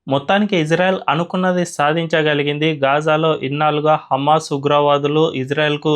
మొత్తానికి ఇజ్రాయెల్ అనుకున్నది సాధించగలిగింది. గాజాలో ఇన్నాళ్లుగా హమాస్ ఉగ్రవాదులు ఇజ్రాయెల్‌కు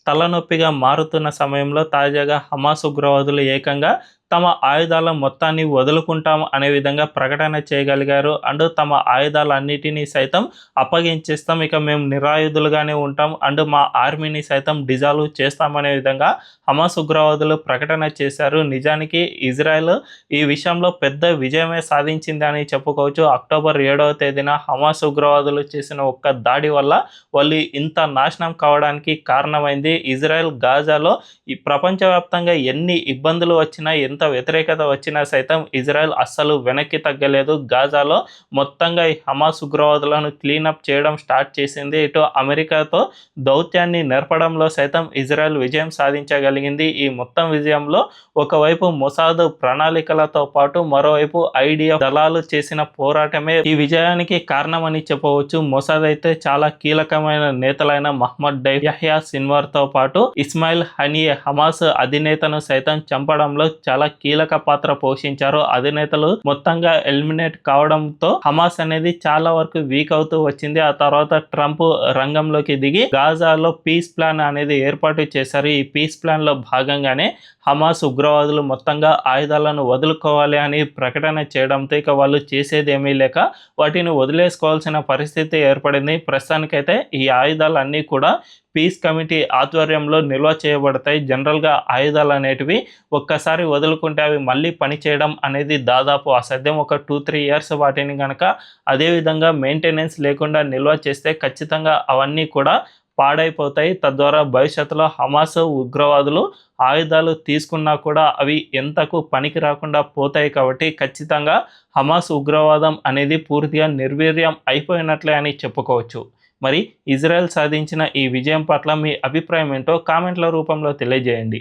తలనొప్పిగా మారుతున్న సమయంలో తాజాగా హమాస్ ఉగ్రవాదులు ఏకంగా తమ ఆయుధాల మొత్తాన్ని వదులుకుంటాం అనే విధంగా ప్రకటన చేయగలిగారు. అండ్ తమ ఆయుధాలన్నిటినీ సైతం అప్పగించేస్తాం, ఇక మేము నిరాయుధులుగానే ఉంటాం అండ్ మా ఆర్మీని సైతం డిజాల్వ్ చేస్తామనే విధంగా హమాస్ ఉగ్రవాదులు ప్రకటన చేశారు. నిజానికి ఇజ్రాయెల్ ఈ విషయంలో పెద్ద విజయమే సాధించిందని చెప్పుకోవచ్చు. అక్టోబర్ 7వ తేదీన హమాస్ ఉగ్రవాదులు చేసిన ఒక్క దాడి వల్ల వాళ్ళు ఇంత నాశనం కావడానికి కారణమైంది. ఇజ్రాయెల్ గాజాలో ఈ ప్రపంచవ్యాప్తంగా ఎన్ని ఇబ్బందులు వచ్చినా, ఎంత వ్యతిరేకత వచ్చినా సైతం ఇజ్రాయెల్ అస్సలు వెనక్కి తగ్గలేదు. గాజాలో మొత్తంగా ఈ హమాస్ ఉగ్రవాదులను క్లీనప్ చేయడం స్టార్ట్ చేసింది. ఇటు అమెరికాతో దౌత్యాన్ని నెరపడంలో సైతం ఇజ్రాయెల్ విజయం సాధించగలిగింది. ఈ మొత్తం విజయంలో ఒకవైపు మొసాద్ ప్రణాళికలతో పాటు మరోవైపు ఐడిఎఫ్ దళాలు చేసిన పోరాటమే ఈ విజయానికి కారణమని చెప్పవచ్చు. మొసాద్ అయితే చాలా కీలకమైన నేతలైన మహ్మద్ డైఫ్, యహ్యా సిన్వార్తో పాటు ఇస్మాయిల్ హనియే హమాస్ అధినేతను సైతం చంపడంలో చాలా కీలక పాత్ర పోషించారు. అధినేతలు మొత్తంగా ఎలిమినేట్ కావడంతో హమాస్ అనేది చాలా వరకు వీక్ అవుతూ వచ్చింది. ఆ తర్వాత ట్రంప్ రంగంలోకి దిగి గాజాలో పీస్ ప్లాన్ అనేది ఏర్పాటు చేశారు. ఈ పీస్ ప్లాన్ లో భాగంగానే హమాస్ ఉగ్రవాదులు మొత్తంగా ఆయుధాలను వదులుకోవాలి అని ప్రకటన చేయడంతో ఇక వాళ్ళు చేసేది ఏమీ లేక వాటిని వదిలేసుకోవాల్సిన పరిస్థితి ఏర్పడింది. ప్రస్తుతానికైతే ఈ ఆయుధాలన్నీ కూడా పీస్ కమిటీ ఆధ్వర్యంలో నిల్వ చేయబడతాయి. జనరల్గా ఆయుధాలు అనేటివి ఒక్కసారి వదులుకుంటే అవి మళ్ళీ పనిచేయడం అనేది దాదాపు అసాధ్యం. ఒక 2-3 ఇయర్స్ వాటిని కనుక అదేవిధంగా మెయింటెనెన్స్ లేకుండా నిల్వ చేస్తే ఖచ్చితంగా అవన్నీ కూడా పాడైపోతాయి. తద్వారా భవిష్యత్తులో హమాస్ ఉగ్రవాదులు ఆయుధాలు తీసుకున్నా కూడా అవి ఎంతకు పనికి రాకుండా పోతాయి. కాబట్టి ఖచ్చితంగా హమాస్ ఉగ్రవాదం అనేది పూర్తిగా నిర్వీర్యం అయిపోయినట్లే అని చెప్పుకోవచ్చు. మరి ఇజ్రాయెల్ సాధించిన ఈ విజయం పట్ల మీ అభిప్రాయం ఏంటో కామెంట్ల రూపంలో తెలియజేయండి.